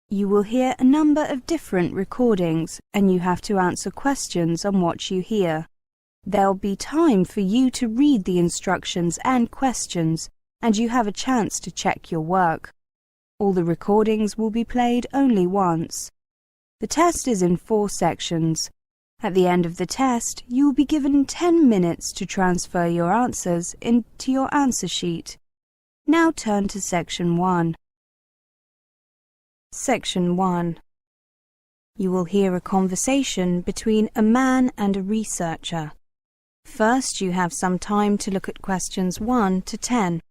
You will hear a number of different recordings, and you have to answer questions on what you hear. There'll be time for you to read the instructions and questions, and you have a chance to check your work. All the recordings will be played only once. The test is in 4 sections. At the end of the test, you will be given 10 minutes to transfer your answers into your answer sheet. Now turn to Section 1. Section 1. You will hear a conversation between a man and a researcher. First, you have some time to look at questions 1 to 10.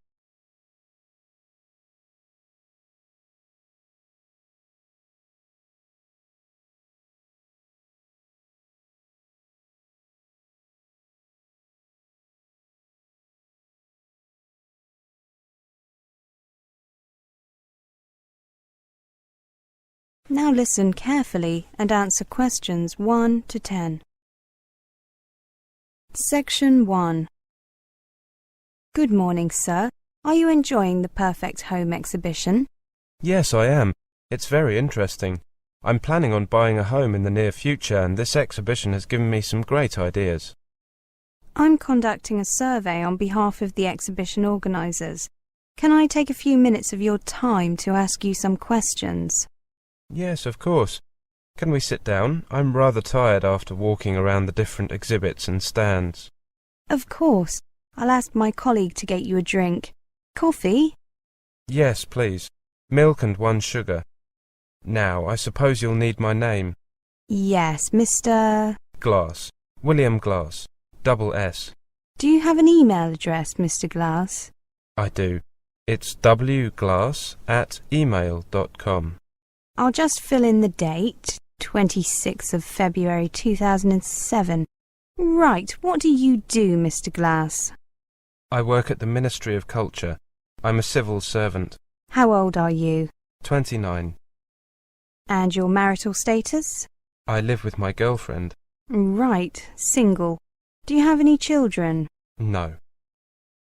Now listen carefully and answer questions 1 to 10. Section 1. Good morning, sir. Are you enjoying the Perfect Home exhibition? Yes, I am. It's very interesting. I'm planning on buying a home in the near future, and this exhibition has given me some great ideas. I'm conducting a survey on behalf of the exhibition organisers. Can I take a few minutes of your time to ask you some questions? Yes, of course. Can we sit down? I'm rather tired after walking around the different exhibits and stands. Of course. I'll ask my colleague to get you a drink. Coffee? Yes, please. Milk and 1 sugar. Now, I suppose you'll need my name. Yes, Mr. Glass. William Glass. Double S. Do you have an email address, Mr. Glass? I do. It's wglass@email.com. I'll just fill in the date, 26th of February 2007. Right, what do you do, Mr. Glass? I work at the Ministry of Culture. I'm a civil servant. How old are you? 29. And your marital status? I live with my girlfriend. Right, single. Do you have any children? No.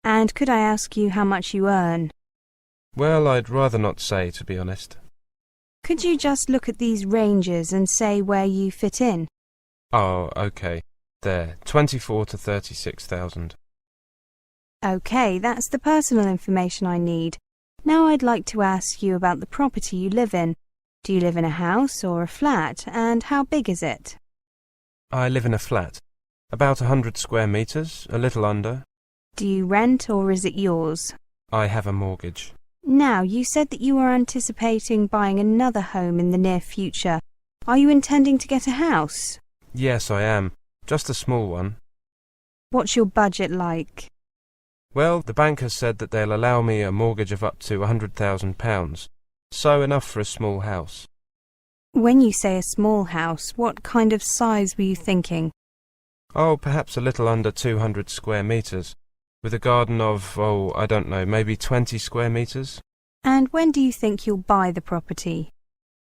And could I ask you how much you earn? Well, I'd rather not say, to be honest. Could you just look at these ranges and say where you fit in? Oh, okay. There, 24 to 36,000. Okay, that's the personal information I need. Now I'd like to ask you about the property you live in. Do you live in a house or a flat, and how big is it? I live in a flat. About 100 square metres, a little under. Do you rent or is it yours? I have a mortgage. Now, you said that you were anticipating buying another home in the near future. Are you intending to get a house? Yes, I am. Just a small one. What's your budget like? Well, the bank has said that they'll allow me a mortgage of up to £100,000, so enough for a small house. When you say a small house, what kind of size were you thinking? Oh, perhaps a little under 200 square metres, with a garden of, I don't know, maybe 20 square metres. And when do you think you'll buy the property?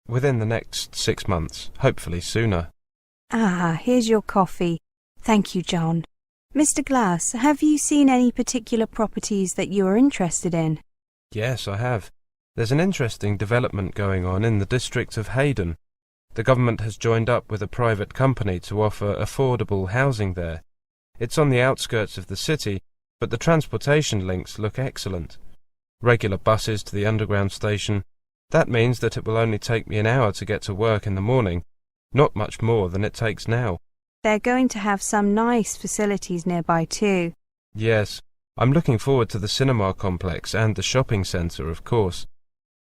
Within the next 6 months, hopefully sooner. Ah, here's your coffee. Thank you, John. Mr. Glass, have you seen any particular properties that you are interested in? Yes, I have. There's an interesting development going on in the district of Hayden. The government has joined up with a private company to offer affordable housing there. It's on the outskirts of the city, but the transportation links look excellent. Regular buses to the underground station. That means that it will only take me an hour to get to work in the morning, not much more than it takes now. They're going to have some nice facilities nearby too. Yes, I'm looking forward to the cinema complex and the shopping centre, of course.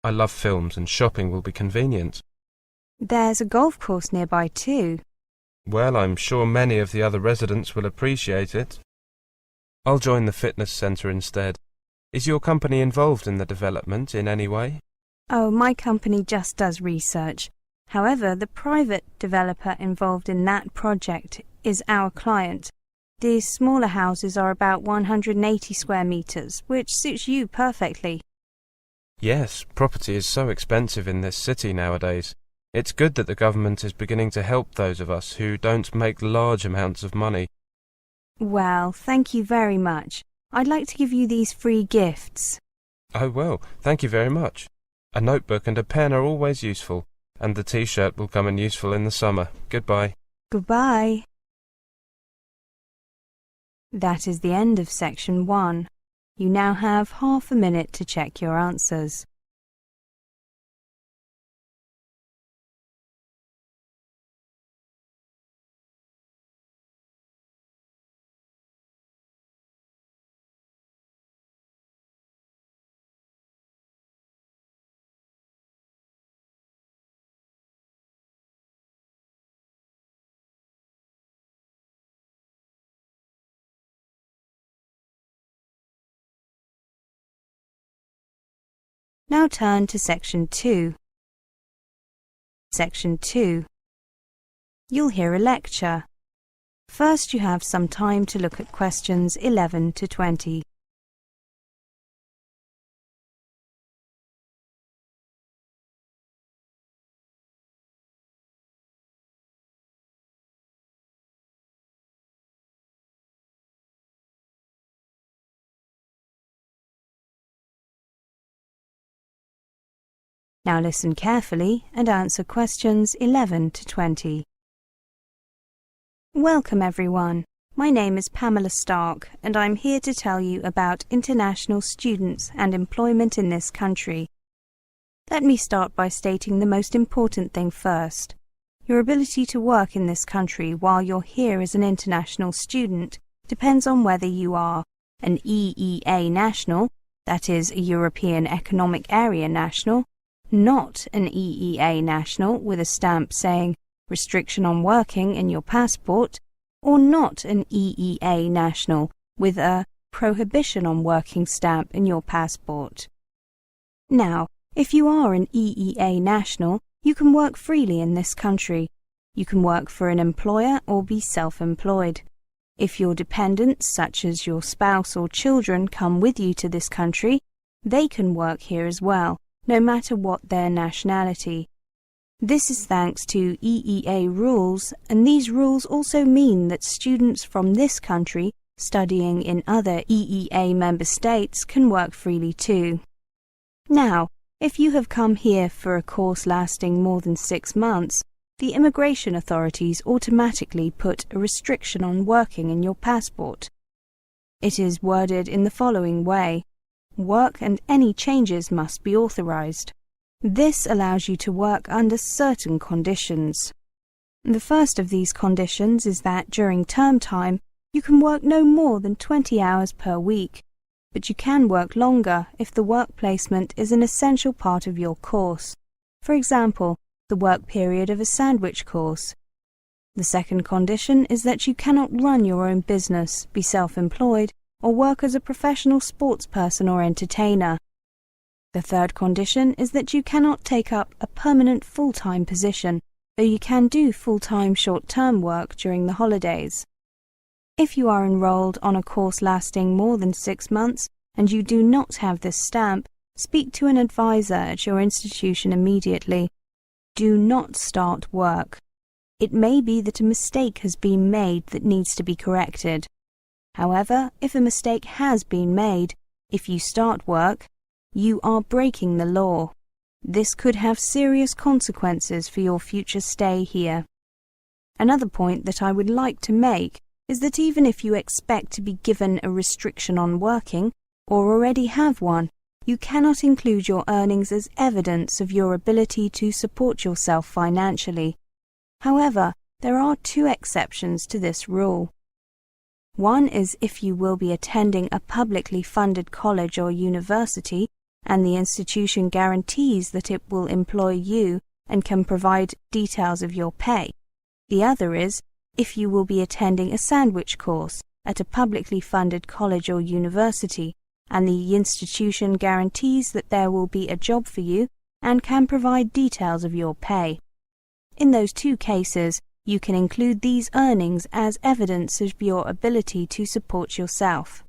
I love films and shopping will be convenient. There's a golf course nearby too. Well, I'm sure many of the other residents will appreciate it. I'll join the fitness centre instead. Is your company involved in the development in any way? Oh, my company just does research. However, the private developer involved in that project is our client. These smaller houses are about 180 square metres, which suits you perfectly. Yes, property is so expensive in this city nowadays. It's good that the government is beginning to help those of us who don't make large amounts of money. Well, thank you very much. I'd like to give you these free gifts. Oh, well, thank you very much. A notebook and a pen are always useful, and the t-shirt will come in useful in the summer. Goodbye. Goodbye. That is the end of section 1. You now have half a minute to check your answers. Now turn to section 2. Section 2. You'll hear a lecture. First, you have some time to look at questions 11 to 20. Now listen carefully and answer questions 11 to 20. Welcome everyone. My name is Pamela Stark and I'm here to tell you about international students and employment in this country. Let me start by stating the most important thing first. Your ability to work in this country while you're here as an international student depends on whether you are an EEA national, that is a European Economic Area national, not an EEA national with a stamp saying restriction on working in your passport, or not an EEA national with a prohibition on working stamp in your passport. Now, if you are an EEA national, you can work freely in this country. You can work for an employer or be self-employed. If your dependents, such as your spouse or children, come with you to this country, they can work here as well, no matter what their nationality. This is thanks to EEA rules, and these rules also mean that students from this country studying in other EEA member states can work freely too. Now, if you have come here for a course lasting more than 6 months, the immigration authorities automatically put a restriction on working in your passport. It is worded in the following way: work and any changes must be authorized. This allows you to work under certain conditions. The first of these conditions is that during term time you can work no more than 20 hours per week, but you can work longer if the work placement is an essential part of your course. For example, the work period of a sandwich course. The second condition is that you cannot run your own business, be self-employed, or work as a professional sports person or entertainer. The third condition is that you cannot take up a permanent full-time position, though you can do full-time short-term work during the holidays. If you are enrolled on a course lasting more than 6 months and you do not have this stamp, speak to an advisor at your institution immediately. Do not start work. It may be that a mistake has been made that needs to be corrected. However, if a mistake has been made, if you start work, you are breaking the law. This could have serious consequences for your future stay here. Another point that I would like to make is that even if you expect to be given a restriction on working, or already have one, you cannot include your earnings as evidence of your ability to support yourself financially. However, there are 2 exceptions to this rule. One is if you will be attending a publicly funded college or university, and the institution guarantees that it will employ you and can provide details of your pay. The other is if you will be attending a sandwich course at a publicly funded college or university, and the institution guarantees that there will be a job for you and can provide details of your pay. In those 2 cases, you can include these earnings as evidence of your ability to support yourself.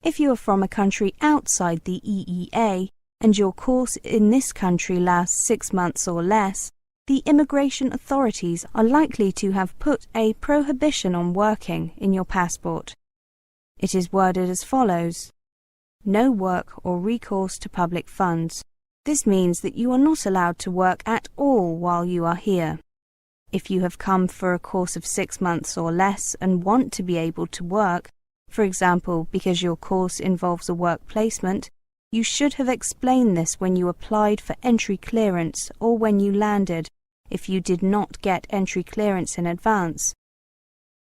If you are from a country outside the EEA and your course in this country lasts 6 months or less, the immigration authorities are likely to have put a prohibition on working in your passport. It is worded as follows: no work or recourse to public funds. This means that you are not allowed to work at all while you are here. If you have come for a course of 6 months or less and want to be able to work, for example because your course involves a work placement, you should have explained this when you applied for entry clearance or when you landed, if you did not get entry clearance in advance.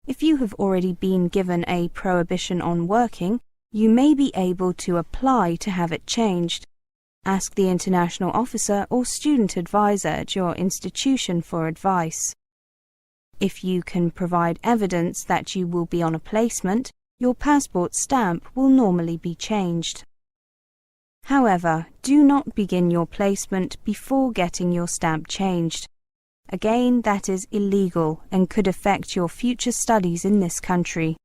If you have already been given a prohibition on working, you may be able to apply to have it changed. Ask the international officer or student advisor at your institution for advice. If you can provide evidence that you will be on a placement, your passport stamp will normally be changed. However, do not begin your placement before getting your stamp changed. Again, that is illegal and could affect your future studies in this country.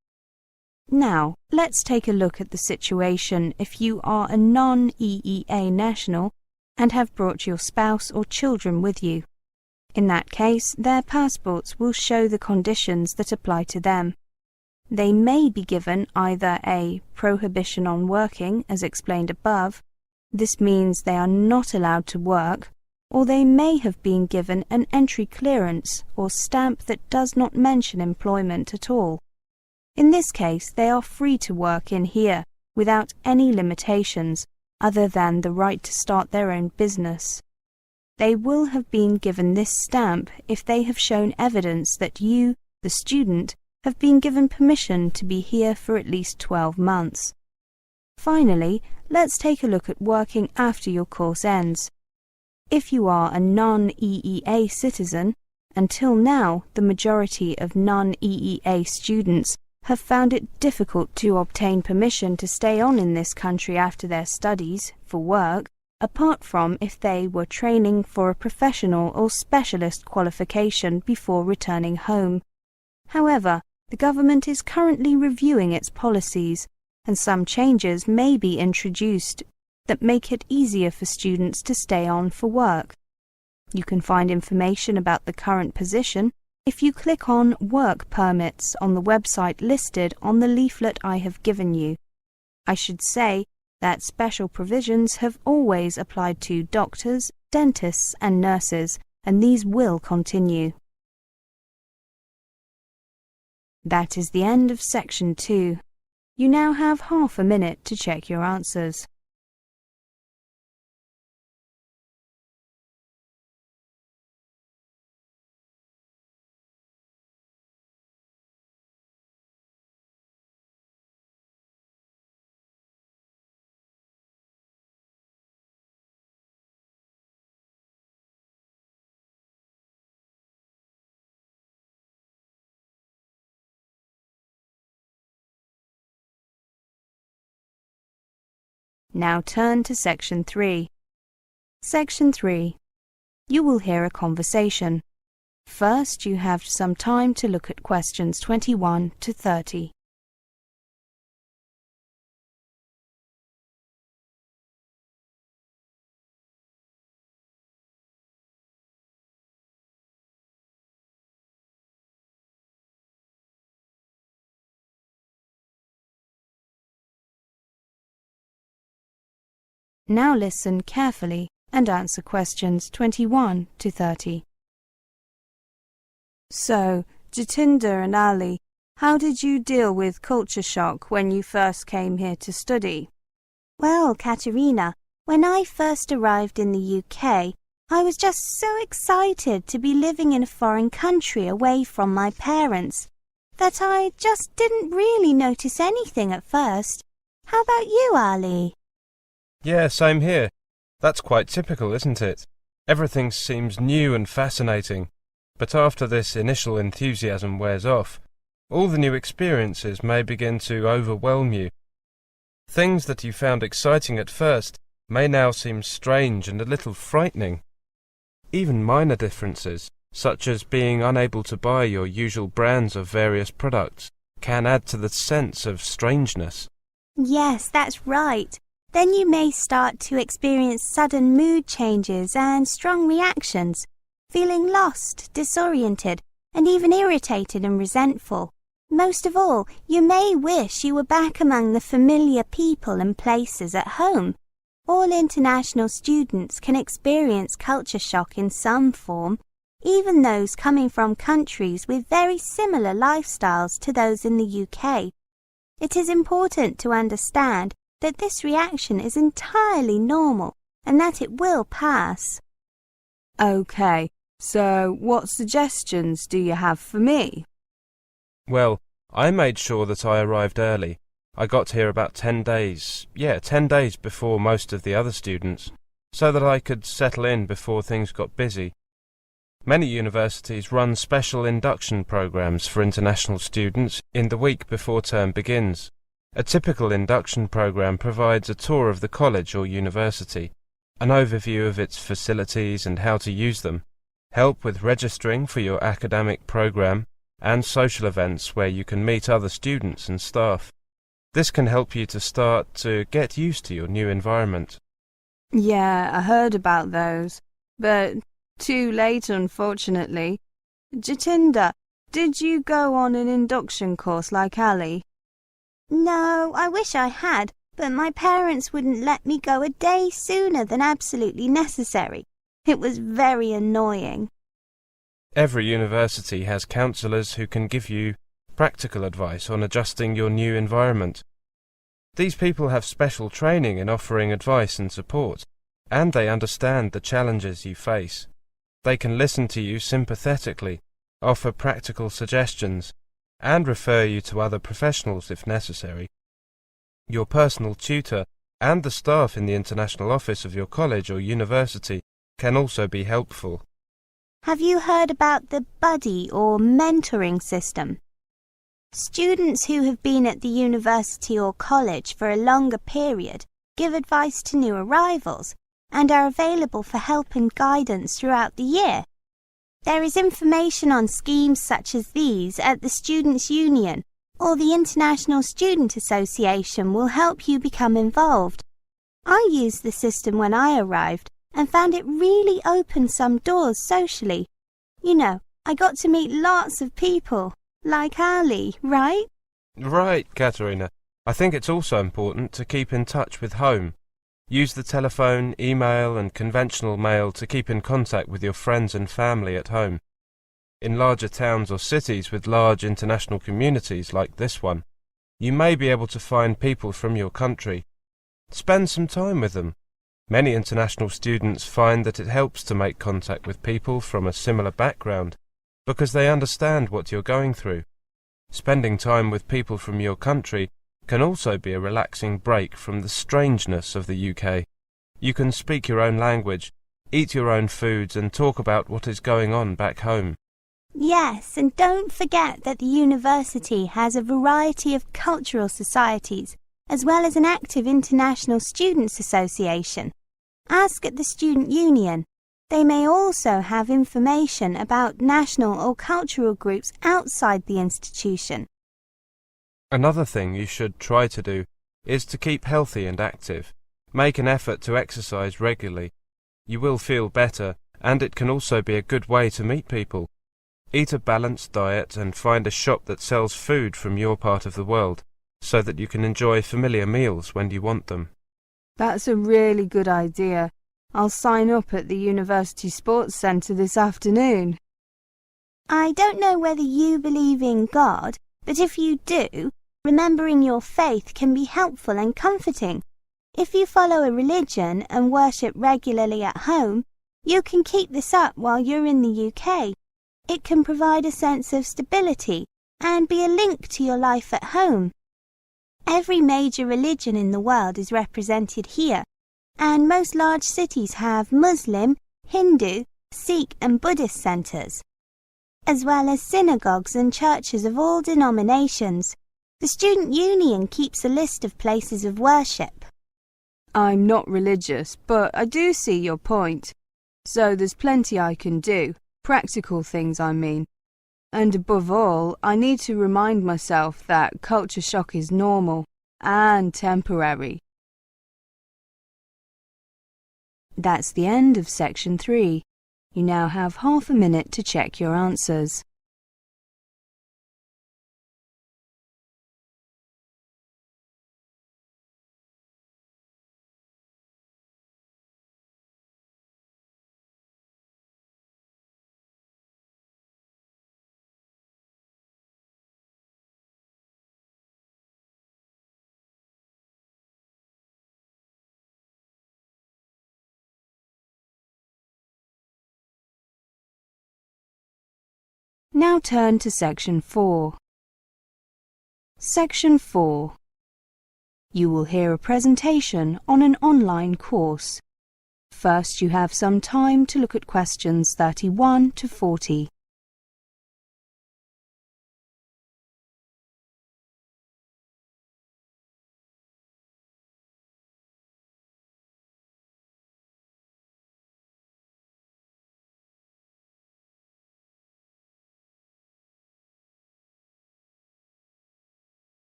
Now, let's take a look at the situation if you are a non-EEA national and have brought your spouse or children with you. In that case, their passports will show the conditions that apply to them. They may be given either a prohibition on working, as explained above. This means they are not allowed to work, or they may have been given an entry clearance or stamp that does not mention employment at all. In this case, they are free to work in here without any limitations other than the right to start their own business. They will have been given this stamp if they have shown evidence that you, the student, have been given permission to be here for at least 12 months. Finally, let's take a look at working after your course ends. If you are a non-EEA citizen, until now the majority of non-EEA students have found it difficult to obtain permission to stay on in this country after their studies for work, apart from if they were training for a professional or specialist qualification before returning home. However, the government is currently reviewing its policies, and some changes may be introduced that make it easier for students to stay on for work. You can find information about the current position if you click on Work Permits on the website listed on the leaflet I have given you. I should say that special provisions have always applied to doctors, dentists and nurses, and these will continue. That is the end of section 2. You now have half a minute to check your answers. Now turn to Section 3. Section 3. You will hear a conversation. First, you have some time to look at questions 21 to 30. Now listen carefully and answer questions 21 to 30. So, Jatinder and Ali, how did you deal with culture shock when you first came here to study? Well, Katerina, when I first arrived in the UK, I was just so excited to be living in a foreign country away from my parents that I just didn't really notice anything at first. How about you, Ali? Yeah, same here. That's quite typical, isn't it? Everything seems new and fascinating, but after this initial enthusiasm wears off, all the new experiences may begin to overwhelm you. Things that you found exciting at first may now seem strange and a little frightening. Even minor differences, such as being unable to buy your usual brands of various products, can add to the sense of strangeness. Yes, that's right. Then you may start to experience sudden mood changes and strong reactions, feeling lost, disoriented, and even irritated and resentful. Most of all, you may wish you were back among the familiar people and places at home. All international students can experience culture shock in some form, even those coming from countries with very similar lifestyles to those in the UK. It is important to understand that this reaction is entirely normal and that it will pass. Okay, so what suggestions do you have for me? Well, I made sure that I arrived early. I got here about 10 days before most of the other students, so that I could settle in before things got busy. Many universities run special induction programs for international students in the week before term begins. A typical induction program provides a tour of the college or university, an overview of its facilities and how to use them, help with registering for your academic program, and social events where you can meet other students and staff. This can help you to start to get used to your new environment. Yeah, I heard about those, but too late, unfortunately. Jatinder, did you go on an induction course like Ali? No, I wish I had, but my parents wouldn't let me go a day sooner than absolutely necessary. It was very annoying. Every university has counsellors who can give you practical advice on adjusting your new environment. These people have special training in offering advice and support, and they understand the challenges you face. They can listen to you sympathetically, offer practical suggestions, and refer you to other professionals if necessary. Your personal tutor and the staff in the international office of your college or university can also be helpful. Have you heard about the buddy or mentoring system? Students who have been at the university or college for a longer period give advice to new arrivals and are available for help and guidance throughout the year. There is information on schemes such as these at the Students' Union, or the International Student Association will help you become involved. I used the system when I arrived and found it really opened some doors socially. You know, I got to meet lots of people, like Ali, right? Right, Katerina. I think it's also important to keep in touch with home. Use the telephone, email and conventional mail to keep in contact with your friends and family at home. In larger towns or cities with large international communities like this one, you may be able to find people from your country. Spend some time with them. Many international students find that it helps to make contact with people from a similar background because they understand what you're going through. Spending time with people from your country can also be a relaxing break from the strangeness of the UK. You can speak your own language, eat your own foods and talk about what is going on back home. Yes, and don't forget that the university has a variety of cultural societies, as well as an active International Students Association. Ask at the Student Union. They may also have information about national or cultural groups outside the institution. Another thing you should try to do is to keep healthy and active. Make an effort to exercise regularly. You will feel better, and it can also be a good way to meet people. Eat a balanced diet and find a shop that sells food from your part of the world, so that you can enjoy familiar meals when you want them. That's a really good idea. I'll sign up at the University Sports Centre this afternoon. I don't know whether you believe in God, but if you do, remembering your faith can be helpful and comforting. If you follow a religion and worship regularly at home, you can keep this up while you're in the UK. It can provide a sense of stability and be a link to your life at home. Every major religion in the world is represented here, and most large cities have Muslim, Hindu, Sikh and Buddhist centres, as well as synagogues and churches of all denominations. The Student Union keeps a list of places of worship. I'm not religious, but I do see your point. So there's plenty I can do, practical things I mean. And above all, I need to remind myself that culture shock is normal and temporary. That's the end of section 3. You now have half a minute to check your answers. Now turn to Section 4. Section 4. You will hear a presentation on an online course. First, you have some time to look at questions 31 to 40.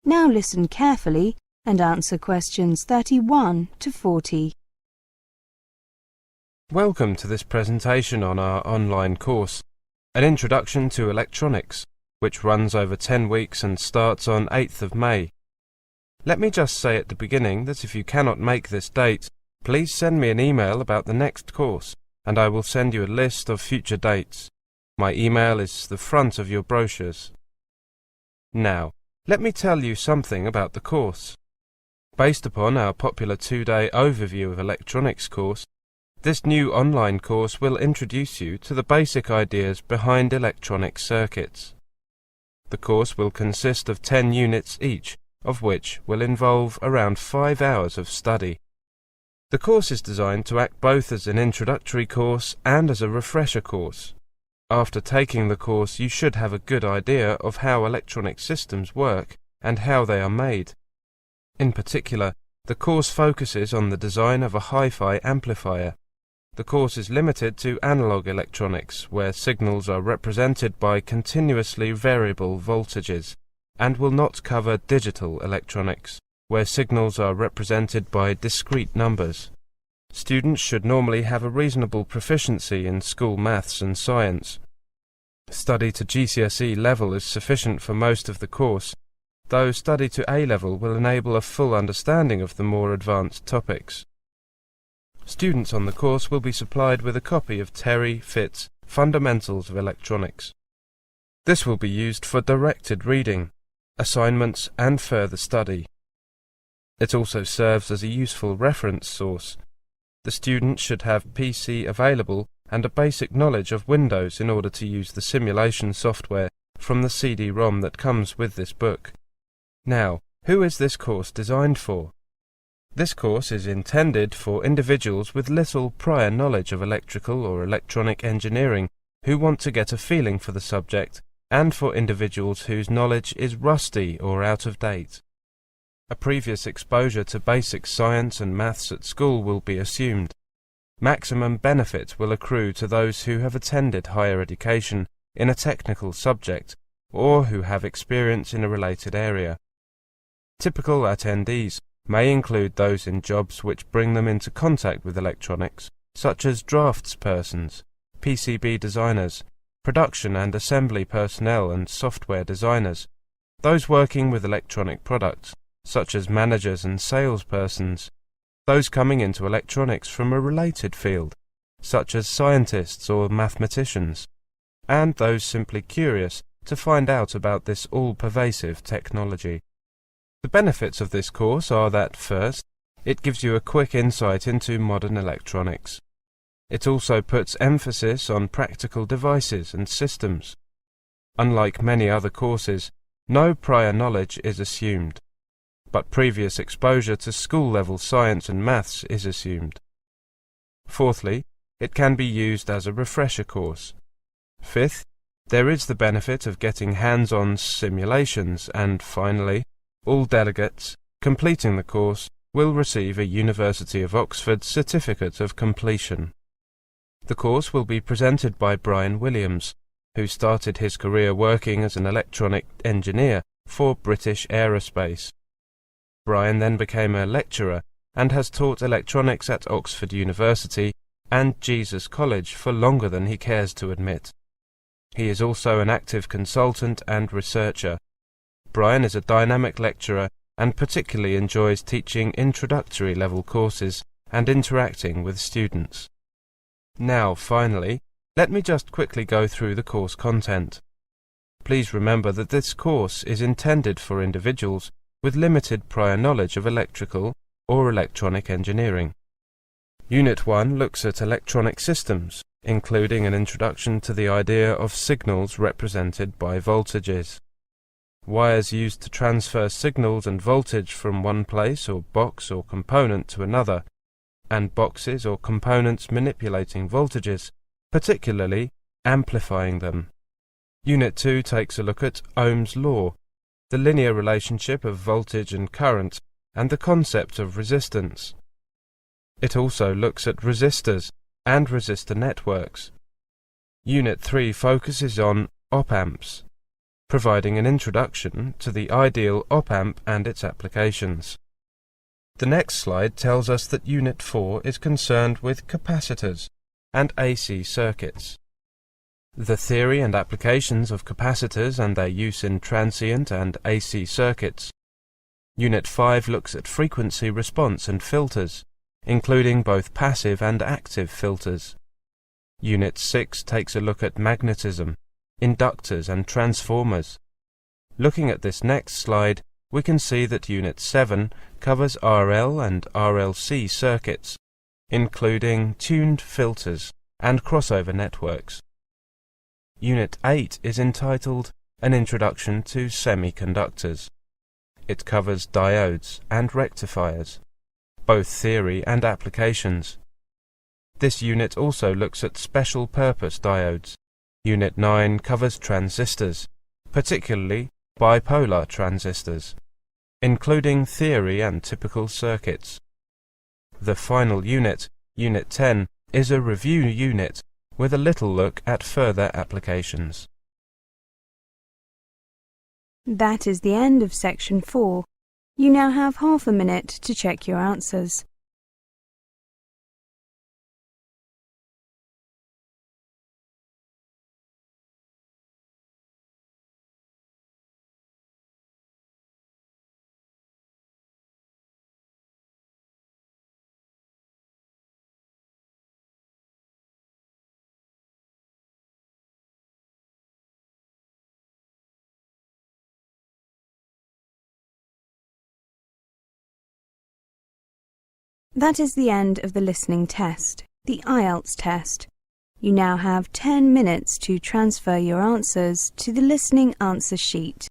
Now listen carefully and answer questions 31 to 40. Welcome to this presentation on our online course, An Introduction to Electronics, which runs over 10 weeks and starts on 8th of May. Let me just say at the beginning that if you cannot make this date, please send me an email about the next course, and I will send you a list of future dates. My email is the front of your brochures. Now, let me tell you something about the course. Based upon our popular 2-day overview of electronics course, this new online course will introduce you to the basic ideas behind electronic circuits. The course will consist of 10 units each, of which will involve around 5 hours of study. The course is designed to act both as an introductory course and as a refresher course. After taking the course, you should have a good idea of how electronic systems work and how they are made. In particular, the course focuses on the design of a hi-fi amplifier. The course is limited to analog electronics, where signals are represented by continuously variable voltages, and will not cover digital electronics, where signals are represented by discrete numbers. Students should normally have a reasonable proficiency in school maths and science. Study to GCSE level is sufficient for most of the course, though study to A level will enable a full understanding of the more advanced topics. Students on the course will be supplied with a copy of Terry Fitt's Fundamentals of Electronics. This will be used for directed reading, assignments and further study. It also serves as a useful reference source. The student should have PC available and a basic knowledge of Windows in order to use the simulation software from the CD-ROM that comes with this book. Now, who is this course designed for? This course is intended for individuals with little prior knowledge of electrical or electronic engineering who want to get a feeling for the subject, and for individuals whose knowledge is rusty or out of date. A previous exposure to basic science and maths at school will be assumed. Maximum benefit will accrue to those who have attended higher education in a technical subject or who have experience in a related area. Typical attendees may include those in jobs which bring them into contact with electronics, such as draftspersons, PCB designers, production and assembly personnel and software designers, those working with electronic products, such as managers and salespersons, those coming into electronics from a related field, such as scientists or mathematicians, and those simply curious to find out about this all-pervasive technology. The benefits of this course are that, first, it gives you a quick insight into modern electronics. It also puts emphasis on practical devices and systems. Unlike many other courses, no prior knowledge is assumed, but previous exposure to school-level science and maths is assumed. Fourthly, it can be used as a refresher course. Fifth, there is the benefit of getting hands-on simulations, and finally, all delegates completing the course will receive a University of Oxford Certificate of Completion. The course will be presented by Brian Williams, who started his career working as an electronic engineer for British Aerospace. Brian then became a lecturer and has taught electronics at Oxford University and Jesus College for longer than he cares to admit. He is also an active consultant and researcher. Brian is a dynamic lecturer and particularly enjoys teaching introductory level courses and interacting with students. Now, finally, let me just quickly go through the course content. Please remember that this course is intended for individuals with limited prior knowledge of electrical or electronic engineering. Unit 1 looks at electronic systems, including an introduction to the idea of signals represented by voltages. Wires used to transfer signals and voltage from one place or box or component to another, and boxes or components manipulating voltages, particularly amplifying them. Unit 2 takes a look at Ohm's law, the linear relationship of voltage and current, and the concept of resistance. It also looks at resistors and resistor networks. Unit 3 focuses on op-amps, providing an introduction to the ideal op-amp and its applications. The next slide tells us that Unit 4 is concerned with capacitors and AC circuits. The theory and applications of capacitors and their use in transient and AC circuits. Unit 5 looks at frequency response and filters, including both passive and active filters. Unit 6 takes a look at magnetism, inductors and transformers. Looking at this next slide, we can see that Unit 7 covers RL and RLC circuits, including tuned filters and crossover networks. Unit 8 is entitled An Introduction to Semiconductors. It covers diodes and rectifiers, both theory and applications. This unit also looks at special purpose diodes. Unit 9 covers transistors, particularly bipolar transistors, including theory and typical circuits. The final unit, Unit 10, is a review unit with a little look at further applications. That is the end of Section 4. You now have half a minute to check your answers. That is the end of the listening test, the IELTS test. You now have 10 minutes to transfer your answers to the listening answer sheet.